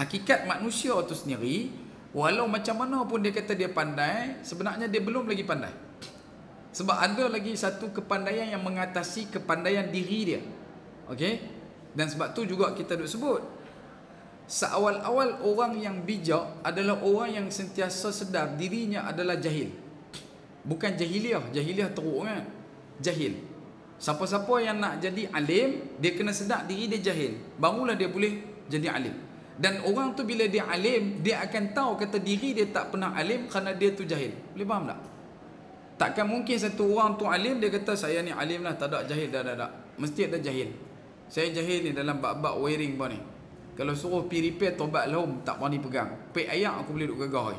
Hakikat manusia tu sendiri, walau macam mana pun dia kata dia pandai, sebenarnya dia belum lagi pandai. Sebab ada lagi satu kepandaian yang mengatasi kepandaian diri dia. Okey? Dan sebab tu juga kita duk sebut, seawal-awal orang yang bijak adalah orang yang sentiasa sedar dirinya adalah jahil. Bukan jahiliah, jahiliah teruk kan? Jahil. Siapa-siapa yang nak jadi alim, dia kena sedar diri dia jahil, barulah dia boleh jadi alim. Dan orang tu bila dia alim, dia akan tahu kata diri dia tak pernah alim kerana dia tu jahil. Boleh faham tak? Takkan mungkin satu orang tu alim, dia kata saya ni alim lah, tak ada jahil, tak. Mesti ada jahil. Saya jahil ni dalam bab-bab wiring pun ni. Kalau suruh pergi repair tobat lahum, tak berani pegang. Pek ayak aku boleh duk gagah.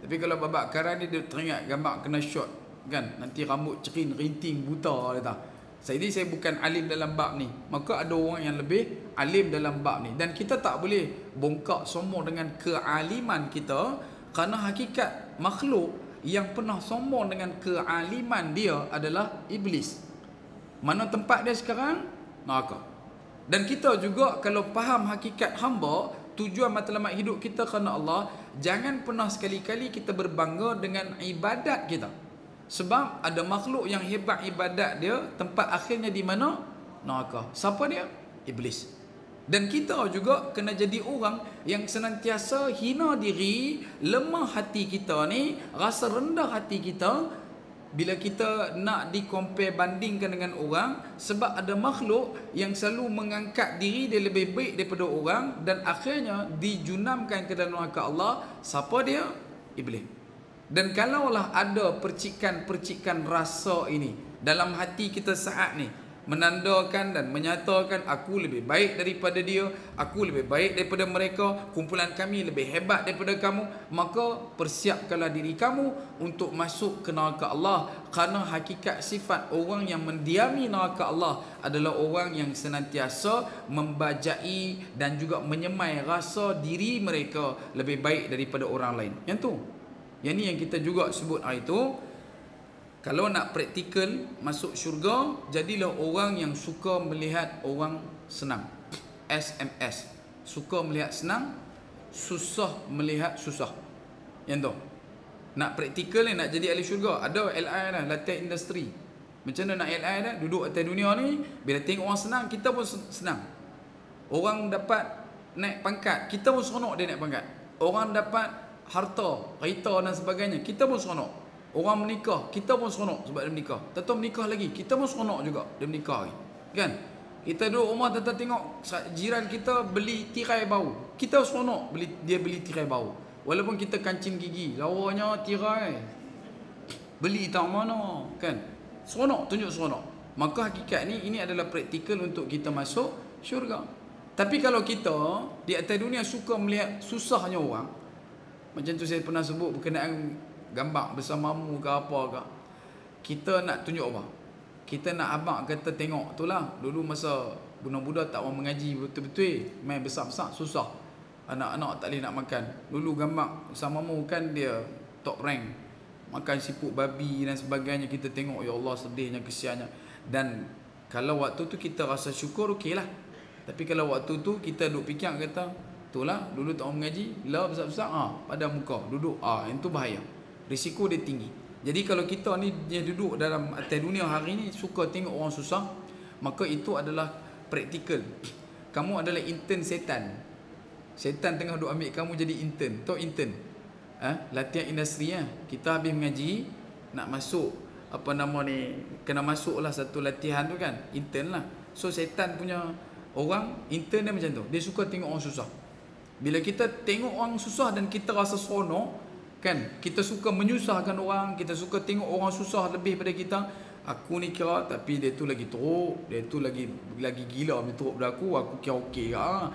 Tapi kalau bab karan ni, dia teringat gambar kena shot kan, nanti rambut cerin, rinting, buta dia tak. Jadi saya bukan alim dalam bab ni. Maka ada orang yang lebih alim dalam bab ni. Dan kita tak boleh bongkak sombong dengan kealiman kita, kerana hakikat makhluk yang pernah sombong dengan kealiman dia adalah iblis. Mana tempat dia sekarang? Neraka. Dan kita juga kalau faham hakikat hamba, tujuan matlamat hidup kita kerana Allah, jangan pernah sekali-kali kita berbangga dengan ibadat kita. Sebab ada makhluk yang hebat ibadat dia, tempat akhirnya di mana? Neraka. Siapa dia? Iblis. Dan kita juga kena jadi orang yang senantiasa hina diri, lemah hati kita ni, rasa rendah hati kita bila kita nak di-compare bandingkan dengan orang. Sebab ada makhluk yang selalu mengangkat diri dia lebih baik daripada orang, dan akhirnya dijunamkan ke dalam neraka Allah. Siapa dia? Iblis. Dan kalaulah ada percikan-percikan rasa ini dalam hati kita saat ni, menandakan dan menyatakan aku lebih baik daripada dia, aku lebih baik daripada mereka, kumpulan kami lebih hebat daripada kamu, maka persiapkanlah diri kamu untuk masuk ke neraka Allah. Kerana hakikat sifat orang yang mendiami neraka Allah adalah orang yang senantiasa membajai dan juga menyemai rasa diri mereka lebih baik daripada orang lain. Yang tu, yang ni yang kita juga sebut hari tu. Kalau nak praktikal masuk syurga, jadilah orang yang suka melihat orang senang. SMS. Suka melihat senang, susah melihat susah. Yang tu. Nak praktikal ni, nak jadi ahli syurga, ada LI dah, latihan industri. Macam mana nak LI dah? Duduk atas dunia ni, bila tengok orang senang, kita pun senang. Orang dapat naik pangkat, kita pun seronok dia naik pangkat. Orang dapat harta, kereta dan sebagainya, kita pun seronok. Orang menikah, kita pun seronok sebab dia menikah. Tentu menikah lagi, kita pun seronok juga dia menikah lagi. Kan? Kita duduk rumah, tentu tengok jiran kita beli tirai bau, kita seronok dia beli tirai bau. Walaupun kita kancing gigi, lawanya tirai. Beli tak mana, kan? Seronok, tunjuk seronok. Maka hakikat ni, ini adalah praktikal untuk kita masuk syurga. Tapi kalau kita di atas dunia suka melihat susahnya orang, macam tu saya pernah sebut berkenaan gambar bersamamu ke apa ke, kita nak tunjuk apa? Kita nak abang kata tengok tu lah, dulu masa budak-budak tak mau mengaji betul-betul, main besar-besar susah, anak-anak tak boleh nak makan. Dulu gambar bersamamu kan dia top rank, makan siput babi dan sebagainya. Kita tengok, ya Allah sedihnya, kesiannya. Dan kalau waktu tu kita rasa syukur, okey lah. Tapi kalau waktu tu kita duk fikir kata, itulah dulu tak mau mengaji, lah besar-besar pada muka duduk, yang tu bahaya. Risiko dia tinggi. Jadi kalau kita ni dia duduk dalam atas dunia hari ni suka tengok orang susah, maka itu adalah praktikal. Kamu adalah intern setan. Setan tengah duk ambil kamu jadi intern. Tahu intern? Latihan industri ya. Kita habis mengaji, nak masuk apa nama ni, kena masuklah satu latihan tu kan, intern lah. So setan punya orang intern dia macam tu. Dia suka tengok orang susah. Bila kita tengok orang susah dan kita rasa seronok, kan, kita suka menyusahkan orang, kita suka tengok orang susah lebih pada kita. Aku ni kira, tapi dia tu lagi teruk, dia tu lagi gila lebih teruk daripada aku kira okey lah.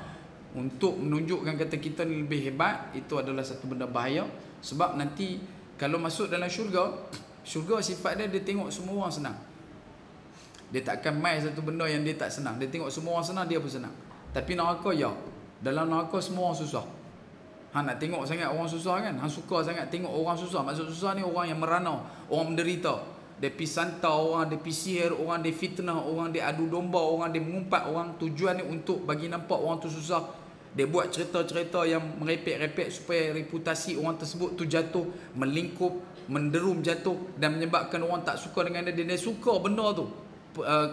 Untuk menunjukkan kata kita ni lebih hebat, itu adalah satu benda bahaya. Sebab nanti kalau masuk dalam syurga, syurga sifat dia tengok semua orang senang. Dia tak akan main satu benda yang dia tak senang. Dia tengok semua orang senang, dia pun senang. Tapi neraka ya, dalam neraka semua orang susah. Nak tengok sangat orang susah kan? Suka sangat tengok orang susah. Maksud susah ni orang yang merana, orang menderita. Dia pergi santau orang, dia pergi sihir orang, dia fitnah orang, dia adu domba orang, dia mengumpat orang. Tujuan ni untuk bagi nampak orang tu susah. Dia buat cerita-cerita yang merepek-repek supaya reputasi orang tersebut tu jatuh, melingkup, menderum jatuh dan menyebabkan orang tak suka dengan dia. Dia suka benda tu.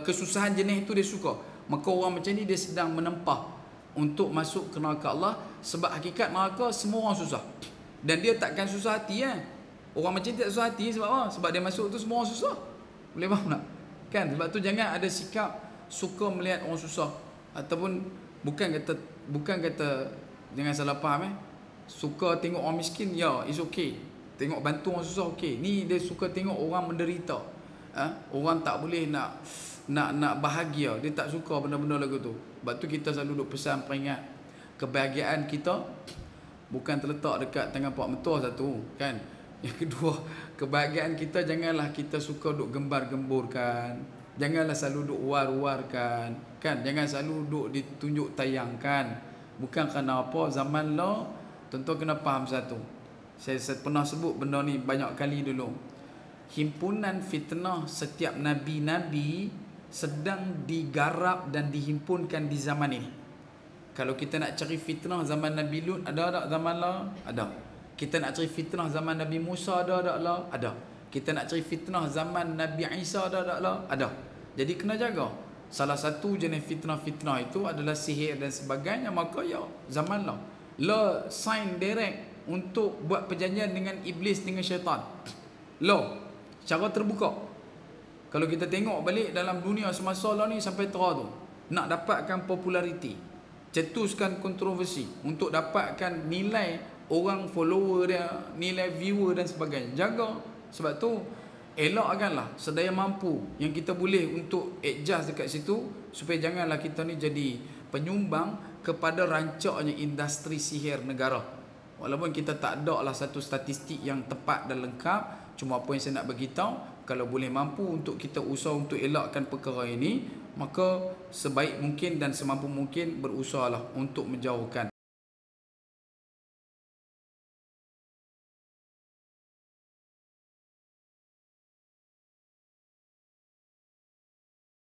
Kesusahan jenis itu dia suka. Maka orang macam ni dia sedang menempah untuk masuk ke neraka Allah, sebab hakikat neraka semua orang susah. Dan dia takkan susah hati kan. Orang macam ni tak susah hati sebab apa? Sebab dia masuk tu semua orang susah. Boleh faham tak? Kan? Sebab tu jangan ada sikap suka melihat orang susah, ataupun bukan kata jangan salah faham suka tengok orang miskin, ya it's okay. Tengok bantu orang susah, okay. Ni dia suka tengok orang menderita. Orang tak boleh nak bahagia. Dia tak suka benda-benda lagu tu. Sebab tu kita selalu duk pesan peringat, kebahagiaan kita bukan terletak dekat tangan Pak Mentua satu, kan. Yang kedua, kebahagiaan kita janganlah kita suka duk gembar-gemburkan. Janganlah selalu duk war-warkan, kan. Jangan selalu duk ditunjuk tayangkan. Bukan kerana apa, zaman lo tentu kena faham satu. Saya pernah sebut benda ni banyak kali dulu. Himpunan fitnah setiap nabi-nabi sedang digarap dan dihimpunkan di zaman ini. Kalau kita nak cari fitnah zaman Nabi Lut, ada tak zaman lah? Ada. Kita nak cari fitnah zaman Nabi Musa, ada tak lah? Ada. Kita nak cari fitnah zaman Nabi Isa, ada tak lah? Ada. Jadi kena jaga. Salah satu jenis fitnah-fitnah itu adalah sihir dan sebagainya. Maka ya, zaman lah. Lo sign direct untuk buat perjanjian dengan iblis, dengan syaitan. Lo, secara terbuka. Kalau kita tengok balik dalam dunia semasa lah ni sampai terah tu, nak dapatkan populariti, cetuskan kontroversi untuk dapatkan nilai orang follower dia, nilai viewer dan sebagainya. Jaga. Sebab tu elakkanlah sedaya mampu yang kita boleh untuk adjust dekat situ, supaya janganlah kita ni jadi penyumbang kepada rancaknya industri sihir negara. Walaupun kita tak ada lah satu statistik yang tepat dan lengkap, cuma apa yang saya nak beritahu, kalau boleh mampu untuk kita usaha untuk elakkan perkara ini, maka sebaik mungkin dan semampu mungkin berusahalah untuk menjauhkan.